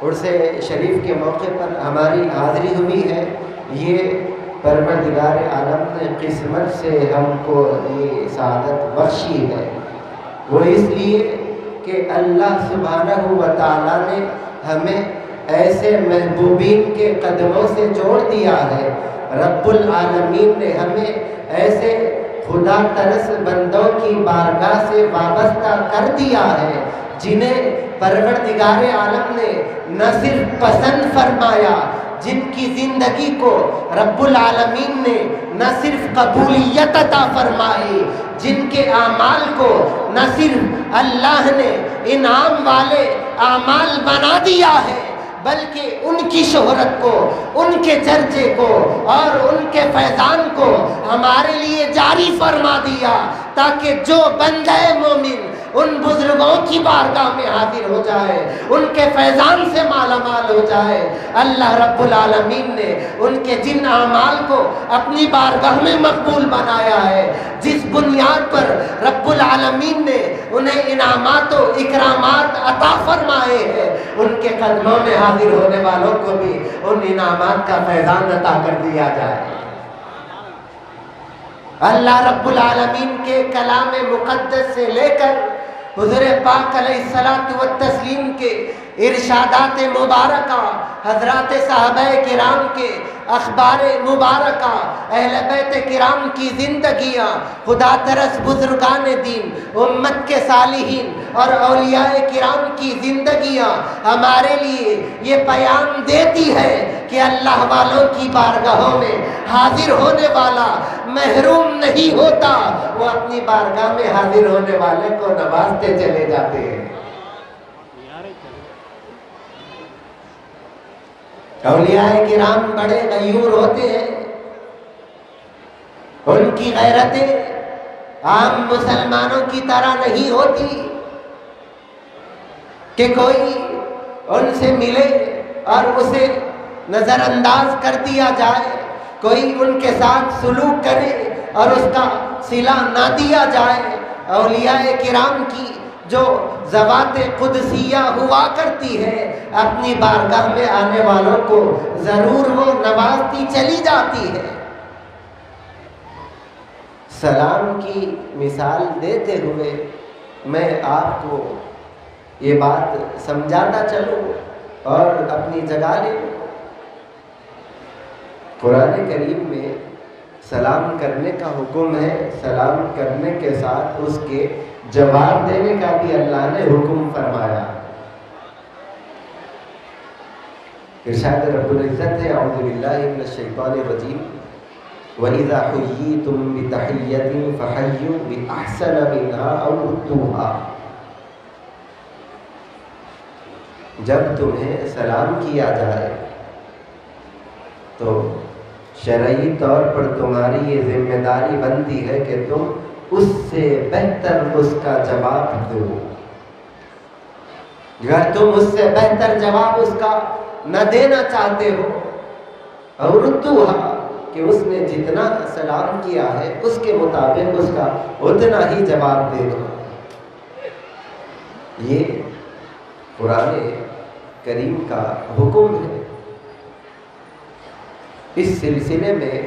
عرس شریف کے موقع پر ہماری حاضری ہوئی ہے، یہ پروردگار عالم نے قسمت سے ہم کو یہ سعادت بخشی ہے۔ وہ اس لیے کہ اللہ سبحانہ و تعالیٰ نے ہمیں ایسے محبوبین کے قدموں سے جوڑ دیا ہے، رب العالمین نے ہمیں ایسے خدا ترس بندوں کی بارگاہ سے وابستہ کر دیا ہے جنہیں پروردگار عالم نے نہ صرف پسند فرمایا، جن کی زندگی کو رب العالمین نے نہ صرف قبولیت عطا فرمائی، جن کے اعمال کو نہ صرف اللہ نے انعام والے اعمال بنا دیا ہے، بلکہ ان کی شہرت کو، ان کے چرچے کو اور ان کے فیضان کو ہمارے لیے جاری فرما دیا، تاکہ جو بندہ مومن ان بزرگوں کی بارگاہ میں حاضر ہو جائے، ان کے فیضان سے مالا مال ہو جائے۔ اللہ رب العالمین نے ان کے جن اعمال کو اپنی بارگاہ میں مقبول بنایا ہے، جس بنیاد پر رب العالمین نے انہیں انعامات و اکرامات عطا فرمائے ہیں، ان کے قدموں میں حاضر ہونے والوں کو بھی ان انعامات کا فیضان عطا کر دیا جائے۔ اللہ رب العالمین کے کلام مقدس سے لے کر حضور پاک علیہ الصلاۃ والتسلیم کے ارشادات مبارکہ، حضرات صحابہ کرام کے اخبار مبارکہ، اہل بیت کرام کی زندگیاں، خدا ترس بزرگان دین، امت کے صالحین اور اولیاء کرام کی زندگیاں ہمارے لیے یہ پیام دیتی ہے کہ اللہ والوں کی بارگاہوں میں حاضر ہونے والا محروم نہیں ہوتا، وہ اپنی بارگاہ میں حاضر ہونے والے کو نوازتے چلے جاتے ہیں۔ اولیاء کرام بڑے غیور ہوتے ہیں، ان کی غیرتیں عام مسلمانوں کی طرح نہیں ہوتی کہ کوئی ان سے ملے اور اسے نظر انداز کر دیا جائے، کوئی ان کے ساتھ سلوک کرے اور اس کا صلہ نہ دیا جائے۔ اولیاء کرام کی جو ذوات قدسیہ ہوا کرتی ہے، اپنی بارگاہ میں آنے والوں کو ضرور وہ نوازتی چلی جاتی ہے۔ سلام کی مثال دیتے ہوئے میں آپ کو یہ بات سمجھاتا چلوں اور اپنی جگہ لے لوں۔ قرآن کریم میں سلام کرنے کا حکم ہے، سلام کرنے کے ساتھ اس کے جواب دینے کا بھی اللہ نے حکم فرمایا۔ ارشاد رب العزت ہے، اعوذ باللہ من الشیطان الرجیم، وَإِذَا حُيِّيتُم بِتَحِيَّةٍ فَحَيُّوا بِأَحْسَنَ مِنْهَا أَوْ رُدُّوهَا۔ جب تمہیں سلام کیا جائے تو شرعی طور پر تمہاری یہ ذمہ داری بنتی ہے کہ تم اس سے بہتر اس کا جواب دو۔ اگر تم اس سے بہتر جواب اس کا نہ دینا چاہتے ہو، اور ردوہا کہ اس نے جتنا سلام کیا ہے اس کے مطابق اس کا اتنا ہی جواب دے دو۔ یہ قرآن کریم کا حکم ہے۔ اس سلسلے میں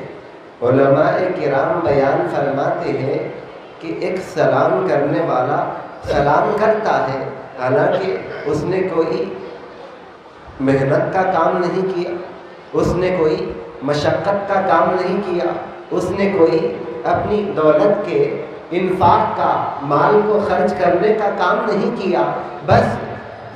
علماء کرام بیان فرماتے ہیں کہ ایک سلام کرنے والا سلام کرتا ہے، حالانکہ اس نے کوئی محنت کا کام نہیں کیا، اس نے کوئی مشقت کا کام نہیں کیا، اس نے کوئی اپنی دولت کے انفاق کا، مال کو خرچ کرنے کا کام نہیں کیا، بس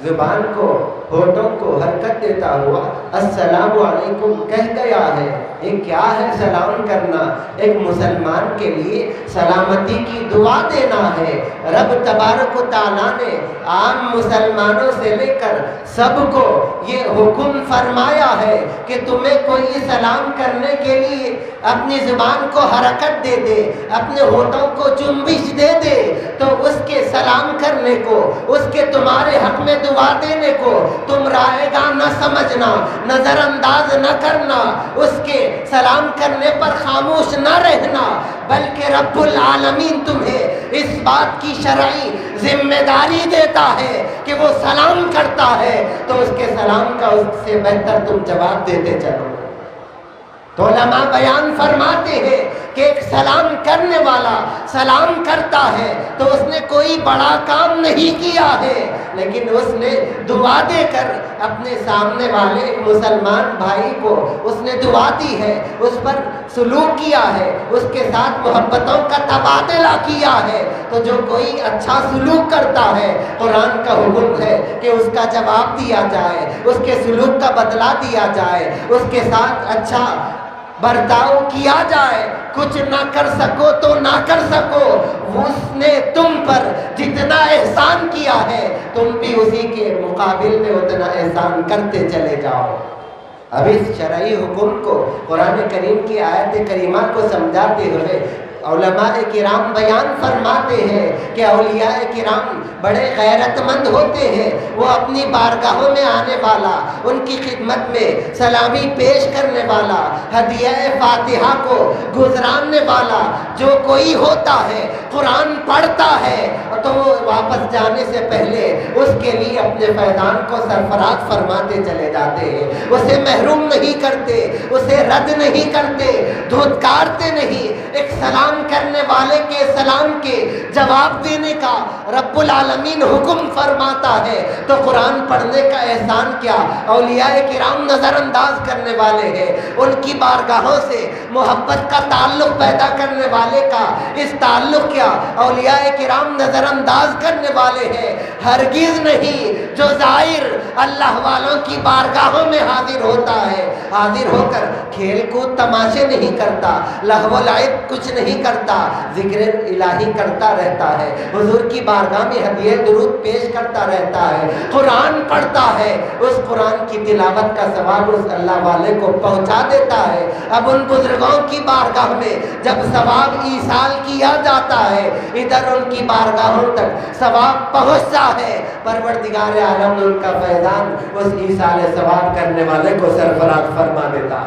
زبان کو، ہونٹوں کو حرکت دیتا ہوا السلام علیکم کہہ گیا ہے۔ یہ کیا ہے سلام کرنا؟ ایک مسلمان کے لیے سلامتی کی دعا دینا ہے۔ رب تبارک و تعالیٰ نے عام مسلمانوں سے لے کر سب کو یہ حکم فرمایا ہے کہ تمہیں کوئی سلام کرنے کے لیے اپنی زبان کو حرکت دے دے، اپنے ہونٹوں کو جنبش دے دے، تو اس کے سلام کرنے کو، اس کے تمہارے حق میں دعا دینے کو تم رائے گاہ نہ سمجھنا، نظر انداز نہ کرنا، اس کے سلام کرنے پر خاموش نہ رہنا، بلکہ رب العالمین تمہیں اس بات کی شرعی ذمہ داری دیتا ہے کہ وہ سلام کرتا ہے تو اس کے سلام کا اس سے بہتر تم جواب دیتے چلو۔ تو علماء بیان فرماتے ہیں کہ ایک سلام کرنے والا سلام کرتا ہے تو اس نے کوئی بڑا کام نہیں کیا ہے، لیکن اس نے دعا دے کر اپنے سامنے والے ایک مسلمان بھائی کو اس نے دعا دی ہے، اس پر سلوک کیا ہے، اس کے ساتھ محبتوں کا تبادلہ کیا ہے۔ تو جو کوئی اچھا سلوک کرتا ہے، قرآن کا حکم ہے کہ اس کا جواب دیا جائے، اس کے سلوک کا بدلہ دیا جائے، اس کے ساتھ اچھا برتاؤ کیا جائے۔ کچھ نہ کر سکو تو نہ کر سکو، اس نے تم پر جتنا احسان کیا ہے تم بھی اسی کے مقابل میں اتنا احسان کرتے چلے جاؤ۔ اب اس شرعی حکم کو قرآن کریم کی آیت کریمہ کو سمجھاتے ہوئے علماء کرام بیان فرماتے ہیں کہ اولیاء کرام بڑے غیرت مند ہوتے ہیں، وہ اپنی بارگاہوں میں آنے والا، ان کی خدمت میں سلامی پیش کرنے والا، ہدیہ فاتحہ کو گزراننے والا جو کوئی ہوتا ہے، قرآن پڑھتا ہے تو وہ واپس جانے سے پہلے اس کے لیے اپنے فیضان کو سرفراز فرماتے چلے جاتے ہیں، اسے محروم نہیں کرتے، اسے رد نہیں کرتے، دھتکارتے نہیں۔ ایک سلام کرنے والے کے سلام کے جواب دینے کا رب العالمین حکم فرماتا ہے تو قرآن پڑھنے کا احسان کیا اولیاء کرام نظر انداز کرنے والے ہیں، ان کی بارگاہوں سے محبت کا تعلق پیدا کرنے والے کا اس تعلق کیا اولیاء کرام نظر انداز کرنے والے ہیں۔ ہرگز نہیں جو زائر اللہ والوں کی بارگاہوں میں حاضر ہوتا ہے، حاضر ہو کر کھیل کود تماشے نہیں کرتا، لہو و لعب کچھ نہیں کرتا، ذکر الہی کرتا رہتا ہے، حضور کی بارگاہ میں ہدیہ درود پیش کرتا رہتا ہے، قرآن پڑھتا ہے، اس قرآن کی تلاوت کا ثواب اس اللہ والے کو پہنچا دیتا ہے۔ اب ان بزرگوں کی بارگاہ میں جب ثواب ایصال کیا جاتا ہے، ادھر ان کی بارگاہوں تک ثواب پہنچتا ہے، پروردگار عالم ان کا فیضان اس ایصال ثواب کرنے والے کو سرفراز فرما دیتا۔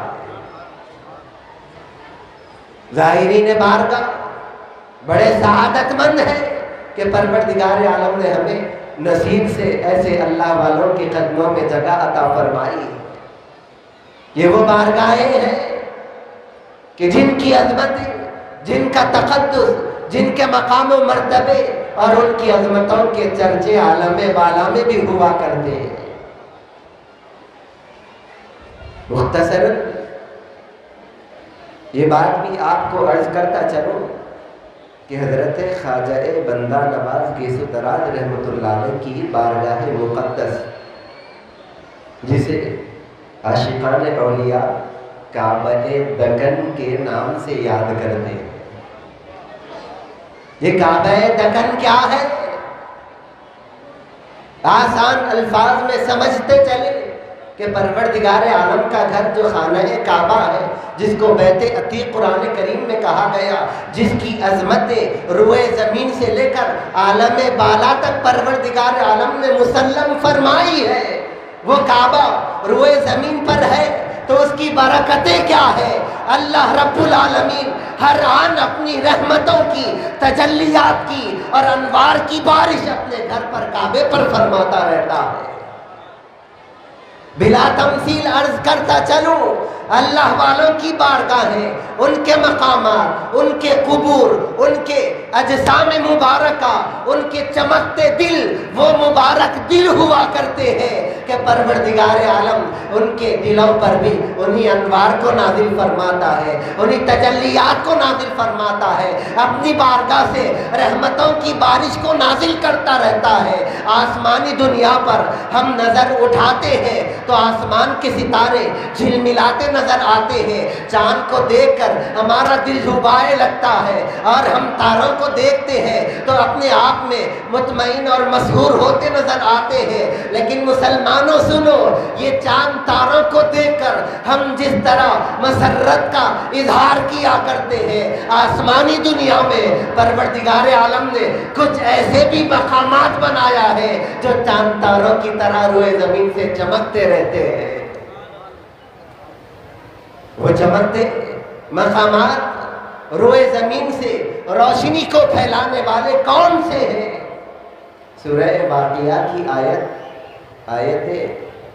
ظاہرین بارگاہ بڑے سعادت مند ہیں کہ پروردگار عالم نے ہمیں نصیب سے ایسے اللہ والوں کے قدموں میں جگہ عطا فرمائی۔ یہ وہ بارگاہیں ہیں کہ جن کی عظمتیں، جن کا تقدس، جن کے مقام و مرتبے اور ان کی عظمتوں کے چرچے عالم بالا میں بھی ہوا کرتے ہیں۔ مختصراً یہ بات بھی آپ کو عرض کرتا چلوں کہ حضرت خواجہ بندہ نواز گیسو دراز رحمۃ اللہ علیہ کی بارگاہ مقدس، جسے عاشقان اولیاء کعبہ دکن کے نام سے یاد کرتے ہیں۔ یہ کعبہ دکن کیا ہے؟ آسان الفاظ میں سمجھتے چلے کہ پروردگار عالم کا گھر جو خانہ کعبہ ہے، جس کو بیت عتیق قرآن کریم میں کہا گیا، جس کی عظمتیں روئے زمین سے لے کر عالم بالا تک پروردگار عالم نے مسلم فرمائی ہے، وہ کعبہ روئے زمین پر ہے تو اس کی برکتیں کیا ہے؟ اللہ رب العالمین ہر آن اپنی رحمتوں کی، تجلیات کی اور انوار کی بارش اپنے گھر پر کعبے پر فرماتا رہتا ہے۔ بلا تمثیل عرض کرتا چلوں، اللہ والوں کی بارگاہیں، ان کے مقامات، ان کے قبور، ان کے اجسام مبارکہ، ان کے چمکتے دل، وہ مبارک دل ہوا کرتے ہیں کہ پروردگار عالم ان کے دلوں پر بھی انہی انوار کو نازل فرماتا ہے، انہی تجلیات کو نازل فرماتا ہے، اپنی بارگاہ سے رحمتوں کی بارش کو نازل کرتا رہتا ہے۔ آسمانی دنیا پر ہم نظر اٹھاتے ہیں تو آسمان کے ستارے جھلملاتے نظر آتے ہیں، چاند کو دیکھ کر ہمارا دل ڈوبائے لگتا ہے، اور ہم تاروں کو دیکھتے ہیں تو اپنے آپ میں مطمئن اور مسحور ہوتے نظر آتے ہیں۔ لیکن مسلمانوں سنو، یہ چاند تاروں کو دیکھ کر ہم جس طرح مسرت کا اظہار کیا کرتے ہیں، آسمانی دنیا میں پروردگار عالم نے کچھ ایسے بھی مقامات بنایا ہے جو چاند تاروں کی طرح روئے زمین سے چمکتے رہتے ہیں۔ وہ چمکتے مقامات روئے زمین سے روشنی کو پھیلانے والے کون سے ہیں؟ سورہ واقعہ کی آیت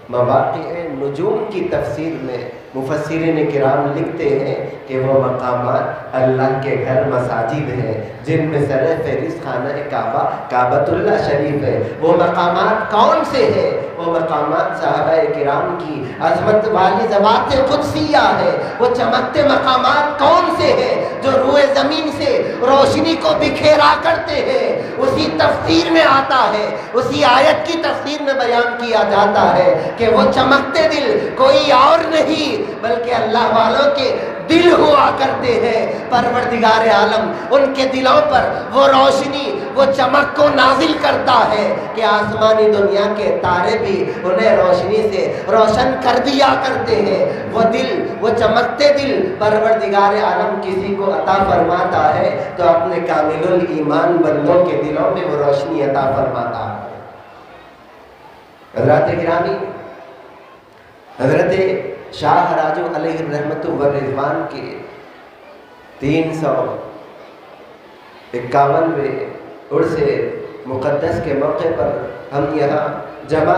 مواقع نجوم کی تفسیر میں مفسرین کرام لکھتے ہیں کہ وہ مقامات اللہ کے گھر مساجد ہیں، جن میں سر فہرست خانہ کعبہ کعبۃ اللہ شریف ہے۔ وہ مقامات کون سے ہیں؟ وہ مقامات صحابہ کرام کی عظمت والی ذوات قدسیہ ہے۔ وہ چمکتے مقامات کون سے ہیں جو روئے زمین سے روشنی کو بکھیرا کرتے ہیں؟ اسی تفسیر میں آتا ہے، اسی آیت کی تفسیر میں بیان کیا جاتا ہے کہ وہ چمکتے دل کوئی اور نہیں بلکہ اللہ والوں کے دل ہوا کرتے ہیں۔ پروردگار عالم ان کے دلوں پر وہ روشنی، وہ چمک کو نازل کرتا ہے کہ آسمانی دنیا کے تارے بھی انہیں روشنی سے روشن کر دیا کرتے ہیں۔ وہ دل، وہ چمکتے دل پروردگار عالم کسی کو عطا فرماتا ہے تو اپنے کامل الایمان بندوں کے دلوں میں وہ روشنی عطا فرماتا ہے۔ حضرات گرامی، حضرت شاہ راجو علیہ الرحمت والرضوان کے 351ویں عرس مقدس کے موقع پر ہم یہاں جمع